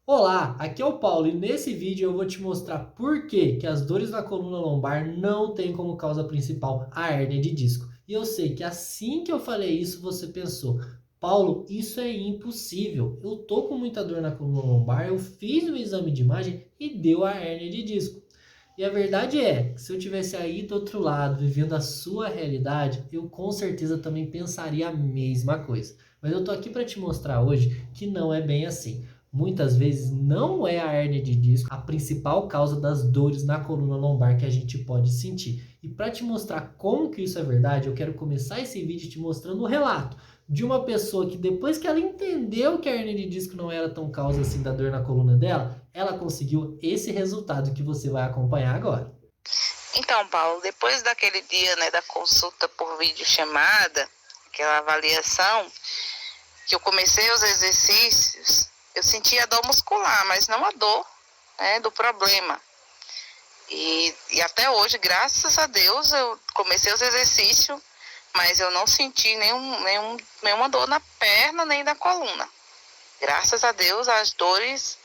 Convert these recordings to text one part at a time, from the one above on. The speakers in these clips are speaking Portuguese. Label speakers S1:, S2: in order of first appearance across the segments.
S1: Olá, aqui é o Paulo e nesse vídeo eu vou te mostrar por que as dores na coluna lombar não têm como causa principal a hérnia de disco. E eu sei que assim que eu falei isso você pensou, Paulo, isso é impossível. Eu tô com muita dor na coluna lombar, eu fiz um exame de imagem e deu a hérnia de disco. E a verdade é que se eu tivesse aí do outro lado, vivendo a sua realidade, eu com certeza também pensaria a mesma coisa. Mas eu tô aqui para te mostrar hoje que não é bem assim. Muitas vezes não é a hérnia de disco a principal causa das dores na coluna lombar que a gente pode sentir. E para te mostrar como que isso é verdade, eu quero começar esse vídeo te mostrando o relato de uma pessoa que depois que ela entendeu que a hérnia de disco não era tão causa assim da dor na coluna dela, ela conseguiu esse resultado que você vai acompanhar agora.
S2: Então, Paulo, depois daquele dia, né, da consulta por videochamada, aquela avaliação, que eu comecei os exercícios, eu sentia dor muscular, mas não a dor, né, do problema. E até hoje, graças a Deus, eu comecei os exercícios, mas eu não senti nenhuma dor na perna nem na coluna. Graças a Deus, as dores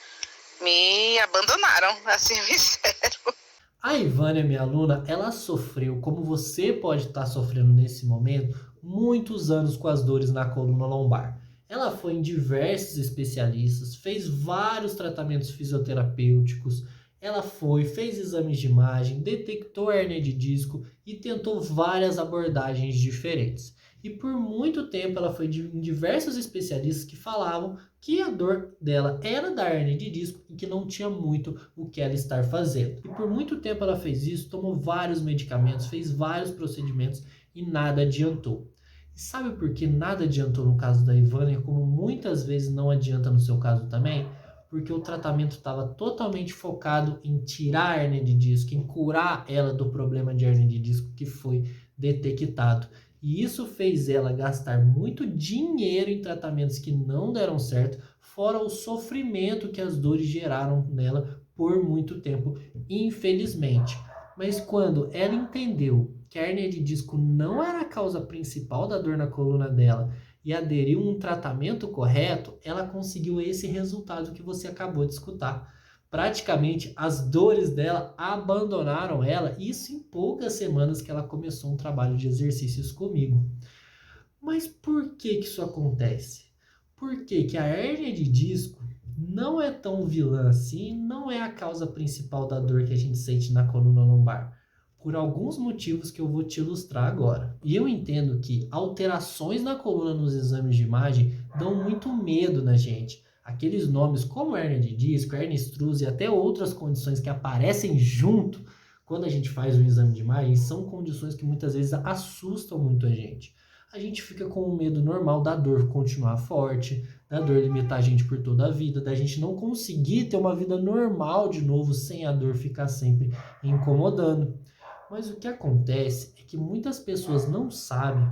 S2: me abandonaram, assim me disseram.
S1: A Ivânia, minha aluna, ela sofreu, como você pode estar sofrendo nesse momento, muitos anos com as dores na coluna lombar. Ela foi em diversos especialistas, fez vários tratamentos fisioterapêuticos, ela foi, fez exames de imagem, detectou hérnia de disco e tentou várias abordagens diferentes. E por muito tempo ela foi em diversos especialistas que falavam que a dor dela era da hérnia de disco e que não tinha muito o que ela estar fazendo. E por muito tempo ela fez isso, tomou vários medicamentos, fez vários procedimentos e nada adiantou. E sabe por que nada adiantou no caso da Ivânia, como muitas vezes não adianta no seu caso também? Porque o tratamento estava totalmente focado em tirar a hérnia de disco, em curar ela do problema de hérnia de disco que foi detectado. E isso fez ela gastar muito dinheiro em tratamentos que não deram certo, fora o sofrimento que as dores geraram nela por muito tempo, infelizmente. Mas quando ela entendeu que a hérnia de disco não era a causa principal da dor na coluna dela e aderiu a um tratamento correto, ela conseguiu esse resultado que você acabou de escutar. Praticamente as dores dela abandonaram ela, isso em poucas semanas que ela começou um trabalho de exercícios comigo. Mas por que isso acontece? Por que a hérnia de disco não é tão vilã assim, não é a causa principal da dor que a gente sente na coluna lombar? Por alguns motivos que eu vou te ilustrar agora. E eu entendo que alterações na coluna nos exames de imagem dão muito medo na gente. Aqueles nomes como hérnia de disco, hérnia estruse e até outras condições que aparecem junto quando a gente faz um exame de imagem são condições que muitas vezes assustam muito a gente. A gente fica com o medo normal da dor continuar forte, da dor limitar a gente por toda a vida, da gente não conseguir ter uma vida normal de novo sem a dor ficar sempre incomodando. Mas o que acontece é que muitas pessoas não sabem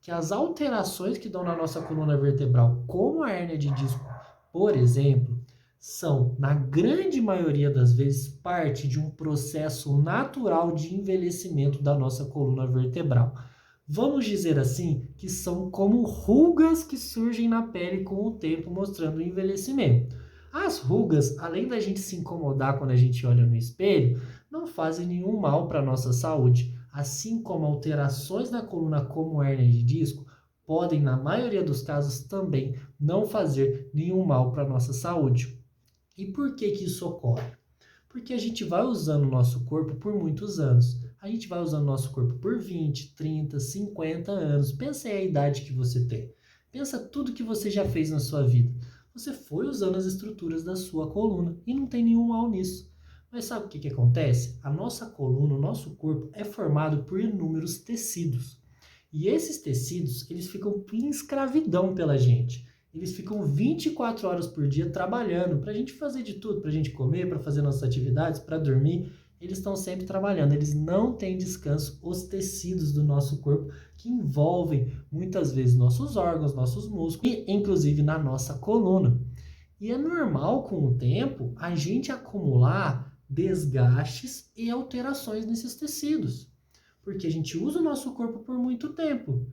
S1: que as alterações que dão na nossa coluna vertebral, como a hérnia de disco, por exemplo, são, na grande maioria das vezes, parte de um processo natural de envelhecimento da nossa coluna vertebral. Vamos dizer assim que são como rugas que surgem na pele com o tempo, mostrando o envelhecimento. As rugas, além da gente se incomodar quando a gente olha no espelho, não fazem nenhum mal para a nossa saúde, assim como alterações na coluna como hérnia de disco podem, na maioria dos casos, também não fazer nenhum mal para a nossa saúde. E por que isso ocorre? Porque a gente vai usando o nosso corpo por muitos anos. A gente vai usando o nosso corpo por 20, 30, 50 anos. Pensa aí a idade que você tem. Pensa tudo que você já fez na sua vida. Você foi usando as estruturas da sua coluna e não tem nenhum mal nisso. Mas sabe o que acontece? A nossa coluna, o nosso corpo é formado por inúmeros tecidos. E esses tecidos, eles ficam em escravidão pela gente. Eles ficam 24 horas por dia trabalhando para a gente fazer de tudo, para a gente comer, para fazer nossas atividades, para dormir. Eles estão sempre trabalhando, eles não têm descanso. Os tecidos do nosso corpo, que envolvem muitas vezes nossos órgãos, nossos músculos e inclusive na nossa coluna. E é normal com o tempo a gente acumular desgastes e alterações nesses tecidos, porque a gente usa o nosso corpo por muito tempo.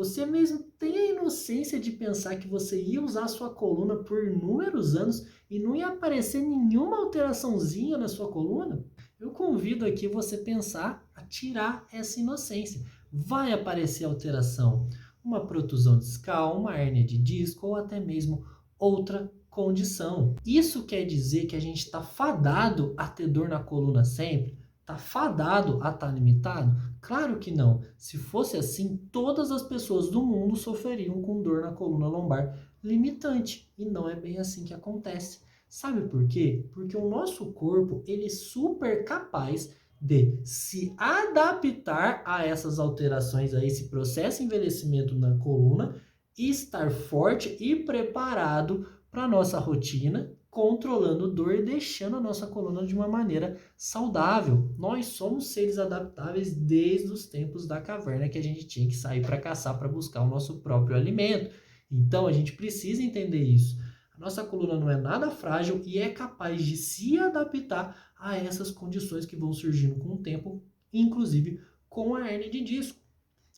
S1: Você mesmo tem a inocência de pensar que você ia usar a sua coluna por inúmeros anos e não ia aparecer nenhuma alteraçãozinha na sua coluna? Eu convido aqui você pensar a tirar essa inocência. Vai aparecer alteração, uma protusão discal, uma hérnia de disco ou até mesmo outra condição. Isso quer dizer que a gente está fadado a ter dor na coluna sempre? Está fadado a estar limitado? Claro que não. Se fosse assim, todas as pessoas do mundo sofreriam com dor na coluna lombar limitante. E não é bem assim que acontece. Sabe por quê? Porque o nosso corpo, ele é super capaz de se adaptar a essas alterações, a esse processo de envelhecimento na coluna, e estar forte e preparado para a nossa rotina, controlando dor e deixando a nossa coluna de uma maneira saudável. Nós somos seres adaptáveis desde os tempos da caverna, que a gente tinha que sair para caçar para buscar o nosso próprio alimento. Então a gente precisa entender isso. A nossa coluna não é nada frágil e é capaz de se adaptar a essas condições que vão surgindo com o tempo, inclusive com a hérnia de disco.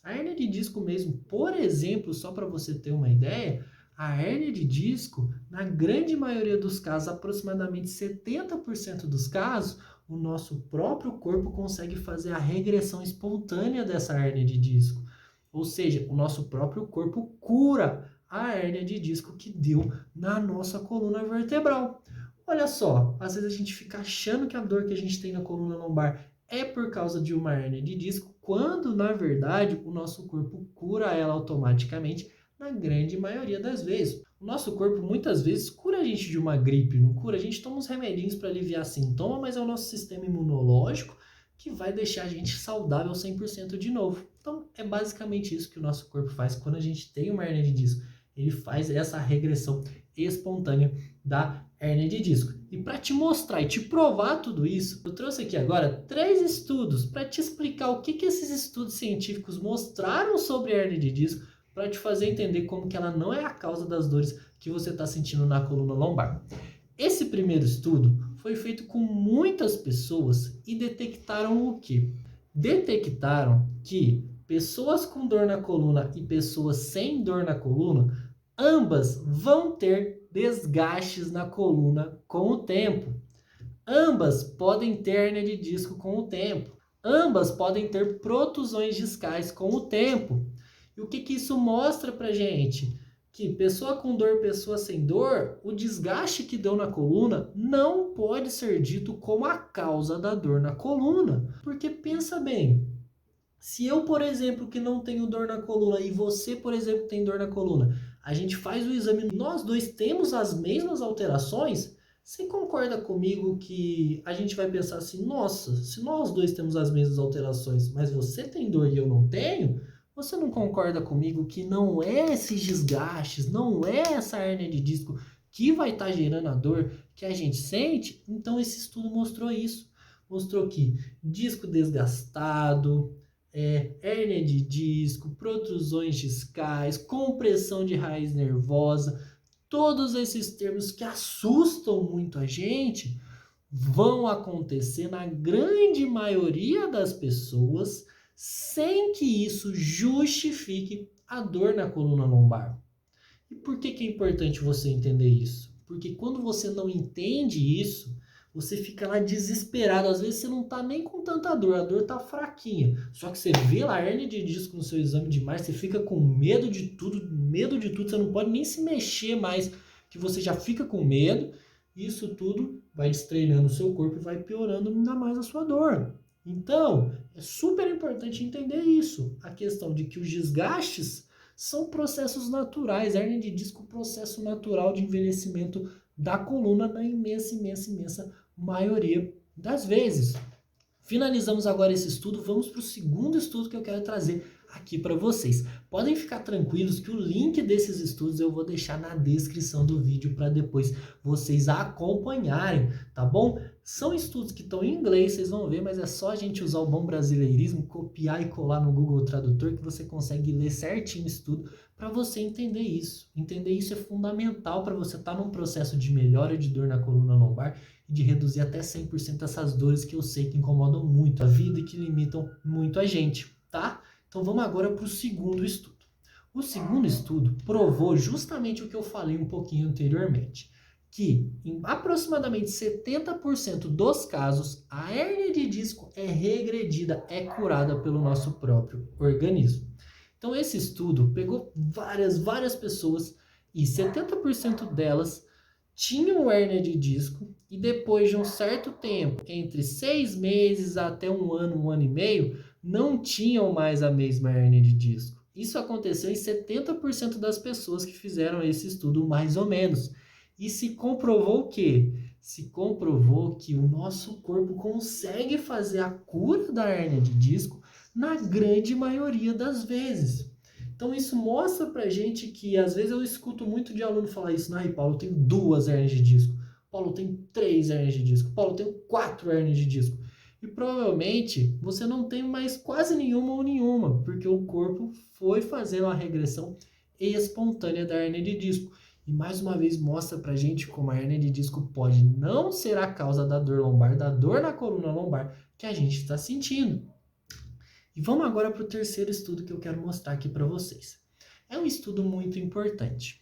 S1: A hérnia de disco mesmo, por exemplo, só para você ter uma ideia, a hérnia de disco, na grande maioria dos casos, aproximadamente 70% dos casos, o nosso próprio corpo consegue fazer a regressão espontânea dessa hérnia de disco. Ou seja, o nosso próprio corpo cura a hérnia de disco que deu na nossa coluna vertebral. Olha só, às vezes a gente fica achando que a dor que a gente tem na coluna lombar é por causa de uma hérnia de disco, quando na verdade o nosso corpo cura ela automaticamente na grande maioria das vezes. O nosso corpo muitas vezes cura a gente de uma gripe, não cura? A gente toma uns remedinhos para aliviar sintoma, mas é o nosso sistema imunológico que vai deixar a gente saudável 100% de novo. Então é basicamente isso que o nosso corpo faz quando a gente tem uma hérnia de disco. Ele faz essa regressão espontânea da hérnia de disco. E para te mostrar e te provar tudo isso, eu trouxe aqui agora 3 estudos para te explicar o que esses estudos científicos mostraram sobre a hérnia de disco, para te fazer entender como que ela não é a causa das dores que você está sentindo na coluna lombar. Esse primeiro estudo foi feito com muitas pessoas e detectaram o quê? Detectaram que pessoas com dor na coluna e pessoas sem dor na coluna, ambas vão ter desgastes na coluna com o tempo. Ambas podem ter hérnia de disco com o tempo. Ambas podem ter protusões discais com o tempo. E o que isso mostra pra gente? Que pessoa com dor, pessoa sem dor, o desgaste que deu na coluna não pode ser dito como a causa da dor na coluna. Porque pensa bem, se eu, por exemplo, que não tenho dor na coluna e você, por exemplo, tem dor na coluna, a gente faz o exame, nós dois temos as mesmas alterações, você concorda comigo que a gente vai pensar assim, nossa, se nós dois temos as mesmas alterações, mas você tem dor e eu não tenho, você não concorda comigo que não é esses desgastes, não é essa hérnia de disco que vai estar gerando a dor que a gente sente? Então esse estudo mostrou isso. Mostrou que disco desgastado, hérnia de disco, protrusões discais, compressão de raiz nervosa, todos esses termos que assustam muito a gente, vão acontecer na grande maioria das pessoas sem que isso justifique a dor na coluna lombar. E por que é importante você entender isso? Porque quando você não entende isso, você fica lá desesperado. Às vezes você não tá nem com tanta dor, a dor tá fraquinha. Só que você vê lá a hérnia de disco no seu exame de imagem, você fica com medo de tudo, você não pode nem se mexer mais, que você já fica com medo. Isso tudo vai destreinando o seu corpo e vai piorando ainda mais a sua dor. Então, é super importante entender isso. A questão de que os desgastes são processos naturais. A hérnia de disco é um processo natural de envelhecimento da coluna na imensa maioria das vezes. Finalizamos agora esse estudo, vamos para o segundo estudo que eu quero trazer aqui para vocês. Podem ficar tranquilos que o link desses estudos eu vou deixar na descrição do vídeo para depois vocês acompanharem, tá bom? São estudos que estão em inglês, vocês vão ver, mas é só a gente usar o bom brasileirismo, copiar e colar no Google Tradutor que você consegue ler certinho o estudo para você entender isso. Entender isso é fundamental para você estar num processo de melhora de dor na coluna lombar e de reduzir até 100% essas dores que eu sei que incomodam muito a vida e que limitam muito a gente, tá? Então vamos agora para o segundo estudo. O segundo estudo provou justamente o que eu falei um pouquinho anteriormente, que em aproximadamente 70% dos casos, a hérnia de disco é regredida, é curada pelo nosso próprio organismo. Então esse estudo pegou várias pessoas e 70% delas tinham hérnia de disco e depois de um certo tempo, entre 6 meses até um ano e meio, não tinham mais a mesma hérnia de disco. Isso aconteceu em 70% das pessoas que fizeram esse estudo, mais ou menos. E se comprovou o quê? Se comprovou que o nosso corpo consegue fazer a cura da hérnia de disco na grande maioria das vezes. Então isso mostra pra gente que, às vezes eu escuto muito de aluno falar isso, Paulo, eu tenho 2 hérnias de disco, Paulo, eu tenho 3 hérnias de disco, Paulo, eu tenho 4 hérnias de disco. E provavelmente você não tem mais quase nenhuma ou nenhuma, porque o corpo foi fazendo uma regressão espontânea da hérnia de disco. E mais uma vez mostra pra gente como a hérnia de disco pode não ser a causa da dor lombar, da dor na coluna lombar que a gente está sentindo. E vamos agora para o terceiro estudo que eu quero mostrar aqui para vocês. É um estudo muito importante,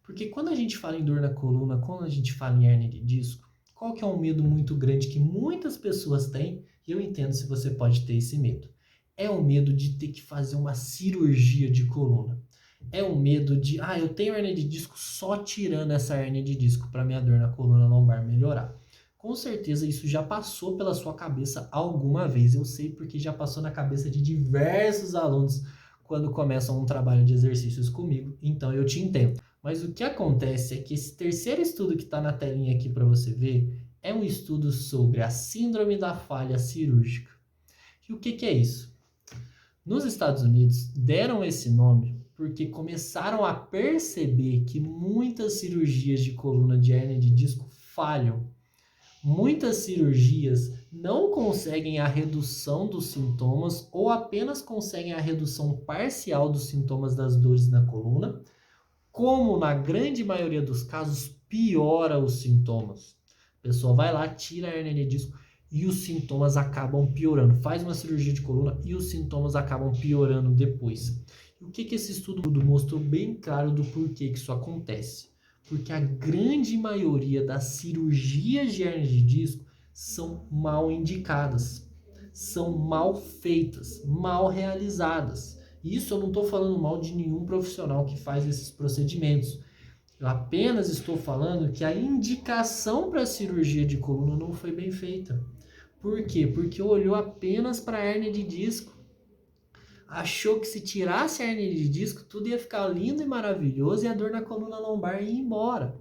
S1: porque quando a gente fala em dor na coluna, quando a gente fala em hérnia de disco, qual que é um medo muito grande que muitas pessoas têm, e eu entendo se você pode ter esse medo. É o medo de ter que fazer uma cirurgia de coluna. É o medo de, eu tenho hérnia de disco, só tirando essa hérnia de disco para minha dor na coluna lombar melhorar. Com certeza isso já passou pela sua cabeça alguma vez. Eu sei porque já passou na cabeça de diversos alunos quando começam um trabalho de exercícios comigo, então eu te entendo. Mas o que acontece é que esse terceiro estudo que está na telinha aqui para você ver é um estudo sobre a síndrome da falha cirúrgica. E o que é isso? Nos Estados Unidos deram esse nome porque começaram a perceber que muitas cirurgias de coluna de hérnia de disco falham. Muitas cirurgias não conseguem a redução dos sintomas ou apenas conseguem a redução parcial dos sintomas das dores na coluna, como na grande maioria dos casos piora os sintomas. A pessoa vai lá, tira a hérnia de disco e os sintomas acabam piorando. Faz uma cirurgia de coluna e os sintomas acabam piorando depois. E o que esse estudo mostrou bem claro do porquê que isso acontece? Porque a grande maioria das cirurgias de hérnia de disco são mal indicadas, são mal feitas, mal realizadas. Isso eu não estou falando mal de nenhum profissional que faz esses procedimentos. Eu apenas estou falando que a indicação para a cirurgia de coluna não foi bem feita. Por quê? Porque olhou apenas para a hérnia de disco. Achou que se tirasse a hérnia de disco, tudo ia ficar lindo e maravilhoso e a dor na coluna lombar ia embora.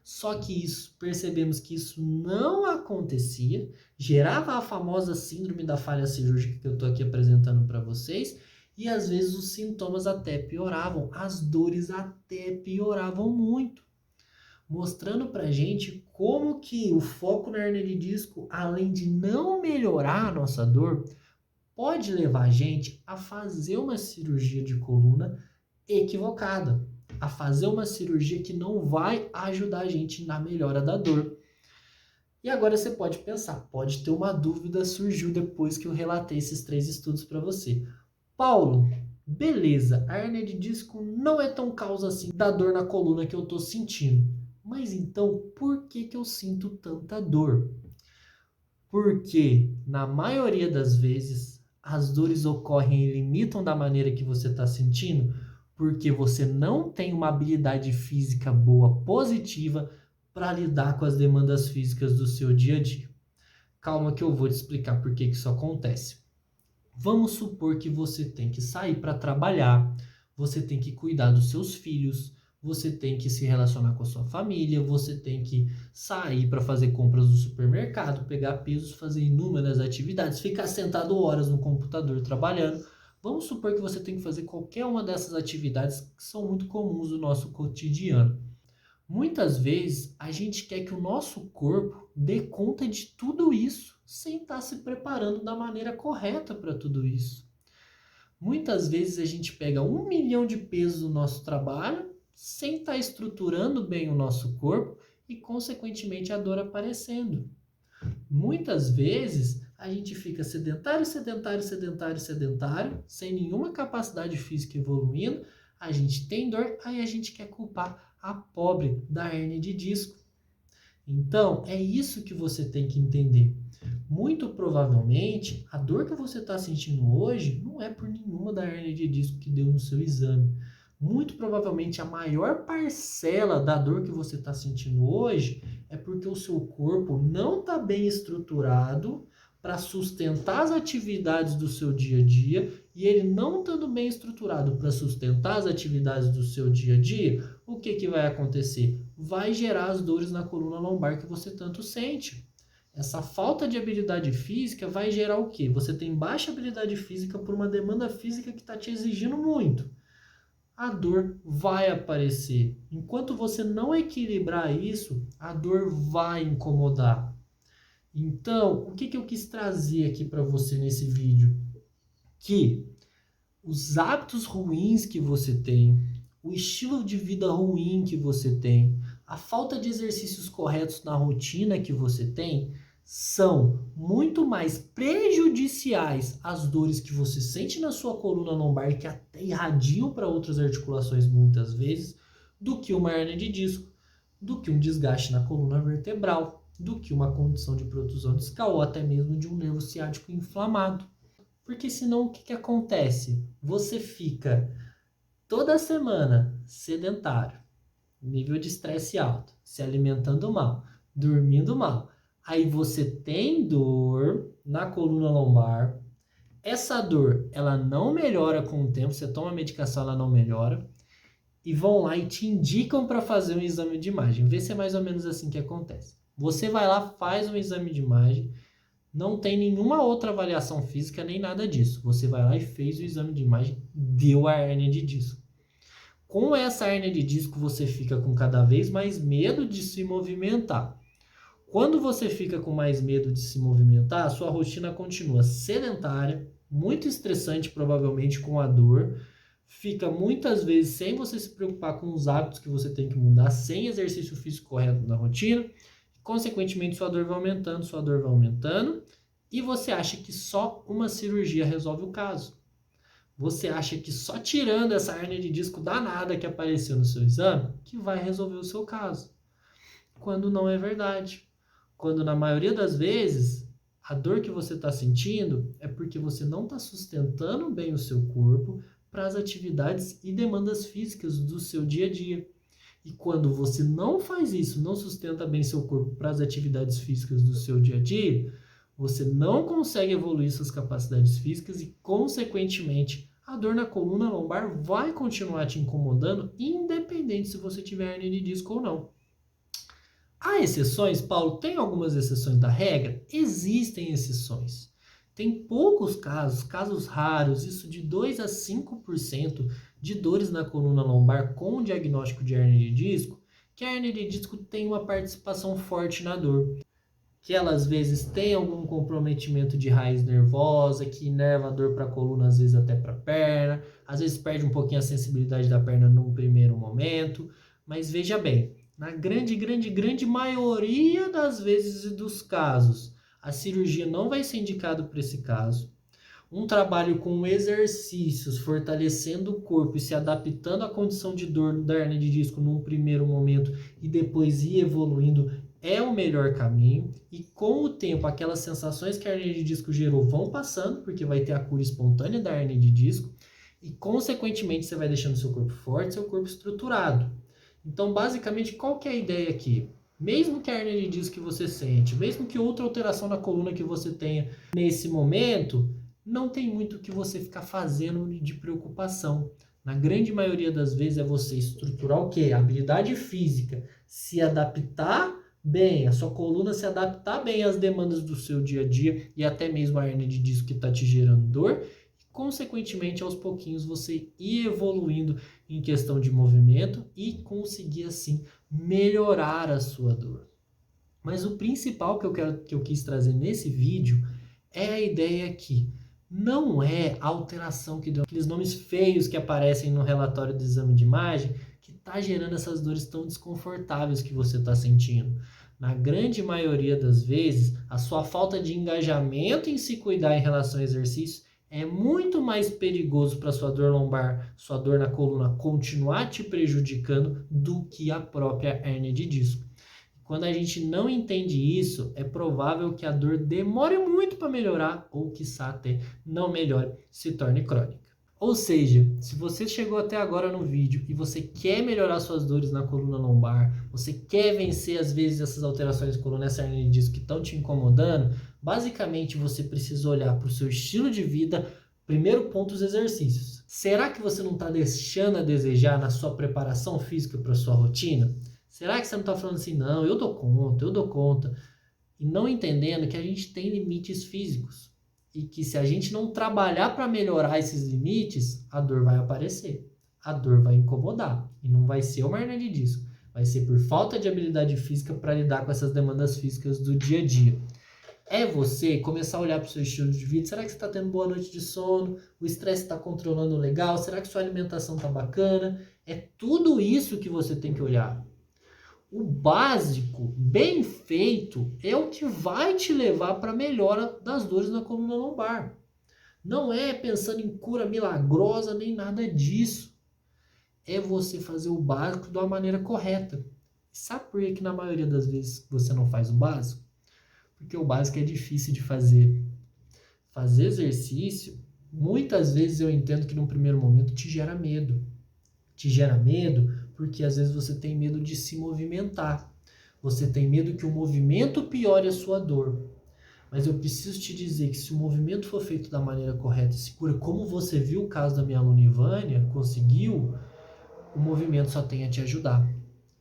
S1: Só que percebemos que isso não acontecia, gerava a famosa síndrome da falha cirúrgica que eu estou aqui apresentando para vocês, e às vezes os sintomas até pioravam, as dores até pioravam muito. Mostrando pra gente como que o foco na hérnia de disco, além de não melhorar a nossa dor, pode levar a gente a fazer uma cirurgia de coluna equivocada, a fazer uma cirurgia que não vai ajudar a gente na melhora da dor. E agora você pode pensar, pode ter uma dúvida, surgiu depois que eu relatei esses 3 estudos para você. Paulo, beleza, a hérnia de disco não é tão causa assim da dor na coluna que eu estou sentindo. Mas então, por que eu sinto tanta dor? Porque, na maioria das vezes, as dores ocorrem e limitam da maneira que você está sentindo porque você não tem uma habilidade física boa, positiva, para lidar com as demandas físicas do seu dia a dia. Calma que eu vou te explicar por que isso acontece. Vamos supor que você tem que sair para trabalhar, você tem que cuidar dos seus filhos, você tem que se relacionar com a sua família, você tem que sair para fazer compras no supermercado, pegar pesos, fazer inúmeras atividades, ficar sentado horas no computador trabalhando. Vamos supor que você tem que fazer qualquer uma dessas atividades que são muito comuns do nosso cotidiano. Muitas vezes a gente quer que o nosso corpo dê conta de tudo isso sem estar se preparando da maneira correta para tudo isso. Muitas vezes a gente pega 1 milhão de pesos no nosso trabalho sem estar estruturando bem o nosso corpo e, consequentemente, a dor aparecendo. Muitas vezes a gente fica sedentário, sem nenhuma capacidade física evoluindo, a gente tem dor, aí a gente quer culpar a pobre da hérnia de disco. Então, é isso que você tem que entender. Muito provavelmente, a dor que você está sentindo hoje não é por nenhuma da hérnia de disco que deu no seu exame. Muito provavelmente, a maior parcela da dor que você está sentindo hoje é porque o seu corpo não está bem estruturado para sustentar as atividades do seu dia a dia, e ele não estando bem estruturado para sustentar as atividades do seu dia a dia, o que vai acontecer? Vai gerar as dores na coluna lombar que você tanto sente. Essa falta de habilidade física vai gerar o quê? Você tem baixa habilidade física por uma demanda física que está te exigindo muito. A dor vai aparecer. Enquanto você não equilibrar isso, a dor vai incomodar. Então, o que eu quis trazer aqui para você nesse vídeo? Que os hábitos ruins que você tem, o estilo de vida ruim que você tem, a falta de exercícios corretos na rotina que você tem, são muito mais prejudiciais às dores que você sente na sua coluna lombar, que até irradiam para outras articulações muitas vezes, do que uma hérnia de disco, do que um desgaste na coluna vertebral, do que uma condição de protusão discal ou até mesmo de um nervo ciático inflamado. Porque senão o que acontece? Você fica toda semana sedentário, nível de estresse alto, se alimentando mal, dormindo mal. Aí você tem dor na coluna lombar. Essa dor, ela não melhora com o tempo. Você toma medicação, ela não melhora. E vão lá e te indicam para fazer um exame de imagem. Vê se é mais ou menos assim que acontece. Você vai lá, faz um exame de imagem. Não tem nenhuma outra avaliação física, nem nada disso. Você vai lá e fez o exame de imagem, deu a hérnia de disco. Com essa hérnia de disco, você fica com cada vez mais medo de se movimentar. Quando você fica com mais medo de se movimentar, a sua rotina continua sedentária, muito estressante, provavelmente com a dor. Fica muitas vezes sem você se preocupar com os hábitos que você tem que mudar, sem exercício físico correto na rotina. Consequentemente, sua dor vai aumentando, e você acha que só uma cirurgia resolve o caso. Você acha que só tirando essa hérnia de disco danada que apareceu no seu exame, que vai resolver o seu caso. Quando não é verdade. Quando na maioria das vezes, a dor que você está sentindo é porque você não está sustentando bem o seu corpo para as atividades e demandas físicas do seu dia a dia. E quando você não faz isso, não sustenta bem seu corpo para as atividades físicas do seu dia a dia, você não consegue evoluir suas capacidades físicas e, consequentemente, a dor na coluna lombar vai continuar te incomodando, independente se você tiver hérnia de disco ou não. Há exceções, Paulo? Tem algumas exceções da regra? Existem exceções. Tem poucos casos raros, isso de 2 a 5% de dores na coluna lombar com diagnóstico de hérnia de disco, que a hérnia de disco tem uma participação forte na dor. Que ela às vezes tem algum comprometimento de raiz nervosa, que inerva a dor para a coluna, às vezes até para a perna, às vezes perde um pouquinho a sensibilidade da perna num primeiro momento, mas veja bem, na grande maioria das vezes e dos casos, a cirurgia não vai ser indicada para esse caso. Um trabalho com exercícios, fortalecendo o corpo e se adaptando à condição de dor da hérnia de disco num primeiro momento e depois ir evoluindo, é o melhor caminho. E com o tempo, aquelas sensações que a hérnia de disco gerou vão passando, porque vai ter a cura espontânea da hérnia de disco, e consequentemente você vai deixando seu corpo forte, seu corpo estruturado. Então, basicamente, qual que é a ideia aqui? Mesmo que a hérnia de disco que você sente, mesmo que outra alteração na coluna que você tenha nesse momento, não tem muito o que você ficar fazendo de preocupação. Na grande maioria das vezes é você estruturar o quê? A habilidade física, se adaptar bem, a sua coluna se adaptar bem às demandas do seu dia a dia e até mesmo a hérnia de disco que está te gerando dor. Consequentemente, aos pouquinhos, você ir evoluindo em questão de movimento e conseguir, assim, melhorar a sua dor. Mas o principal que eu quis trazer nesse vídeo é a ideia que não é a alteração que deu, aqueles nomes feios que aparecem no relatório do exame de imagem, que está gerando essas dores tão desconfortáveis que você está sentindo. Na grande maioria das vezes, a sua falta de engajamento em se cuidar em relação ao exercício É muito mais perigoso para sua dor lombar, sua dor na coluna continuar te prejudicando do que a própria hérnia de disco. Quando a gente não entende isso, é provável que a dor demore muito para melhorar ou, quiçá, até não melhore, se torne crônica. Ou seja, se você chegou até agora no vídeo e você quer melhorar suas dores na coluna lombar, você quer vencer às vezes essas alterações de coluna, essa hernia de disco que estão te incomodando, basicamente você precisa olhar para o seu estilo de vida. Primeiro ponto, os exercícios. Será que você não está deixando a desejar na sua preparação física para a sua rotina? Será que você não está falando assim, não, eu dou conta, e não entendendo que a gente tem limites físicos e que se a gente não trabalhar para melhorar esses limites, a dor vai aparecer, a dor vai incomodar e não vai ser uma hernia de disco, vai ser por falta de habilidade física para lidar com essas demandas físicas do dia a dia. É você começar a olhar para o seu estilo de vida. Será que você está tendo boa noite de sono? O estresse está controlando legal? Será que sua alimentação está bacana? É tudo isso que você tem que olhar. O básico, bem feito, é o que vai te levar para a melhora das dores na coluna lombar. Não é pensando em cura milagrosa nem nada disso. É você fazer o básico de uma maneira correta. Sabe por que na maioria das vezes você não faz o básico? Porque o básico é difícil de fazer. Fazer exercício, muitas vezes eu entendo que num primeiro momento te gera medo. Te gera medo porque às vezes você tem medo de se movimentar. Você tem medo que o movimento piore a sua dor. Mas eu preciso te dizer que se o movimento for feito da maneira correta e segura, como você viu o caso da minha aluna Ivânia, conseguiu, o movimento só tem a te ajudar.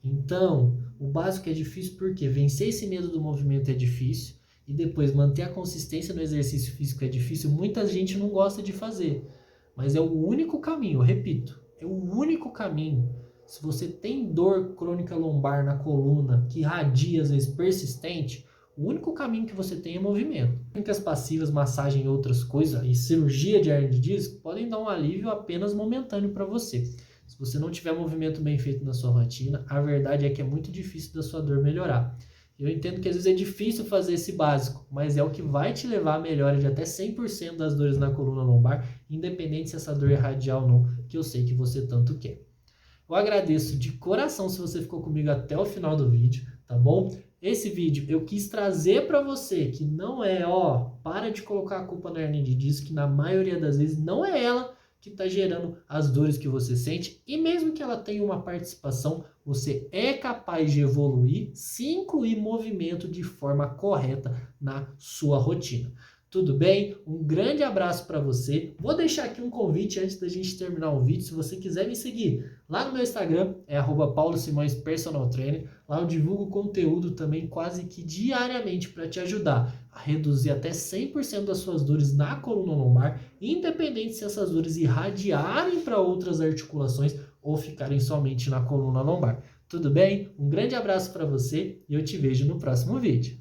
S1: Então, o básico é difícil porque vencer esse medo do movimento é difícil e depois manter a consistência no exercício físico é difícil. Muita gente não gosta de fazer, mas é o único caminho, eu repito, é o único caminho. Se você tem dor crônica lombar na coluna que irradia, às vezes persistente, o único caminho que você tem é movimento. Técnicas passivas, massagem e outras coisas, e cirurgia de hernia de disco podem dar um alívio apenas momentâneo para você. Se você não tiver movimento bem feito na sua rotina, a verdade é que é muito difícil da sua dor melhorar. Eu entendo que às vezes é difícil fazer esse básico, mas é o que vai te levar à melhora de até 100% das dores na coluna lombar, independente se essa dor é radial ou não, que eu sei que você tanto quer. Eu agradeço de coração se você ficou comigo até o final do vídeo, tá bom? Esse vídeo eu quis trazer para você que não é, para de colocar a culpa na hernia de disco, que na maioria das vezes não é ela que está gerando as dores que você sente, e mesmo que ela tenha uma participação, você é capaz de evoluir se incluir movimento de forma correta na sua rotina. Tudo bem? Um grande abraço para você. Vou deixar aqui um convite antes da gente terminar o vídeo. Se você quiser me seguir lá no meu Instagram, é @paulosimõespersonaltrainer. Lá eu divulgo conteúdo também quase que diariamente para te ajudar a reduzir até 100% das suas dores na coluna lombar, independente se essas dores irradiarem para outras articulações ou ficarem somente na coluna lombar. Tudo bem? Um grande abraço para você e eu te vejo no próximo vídeo.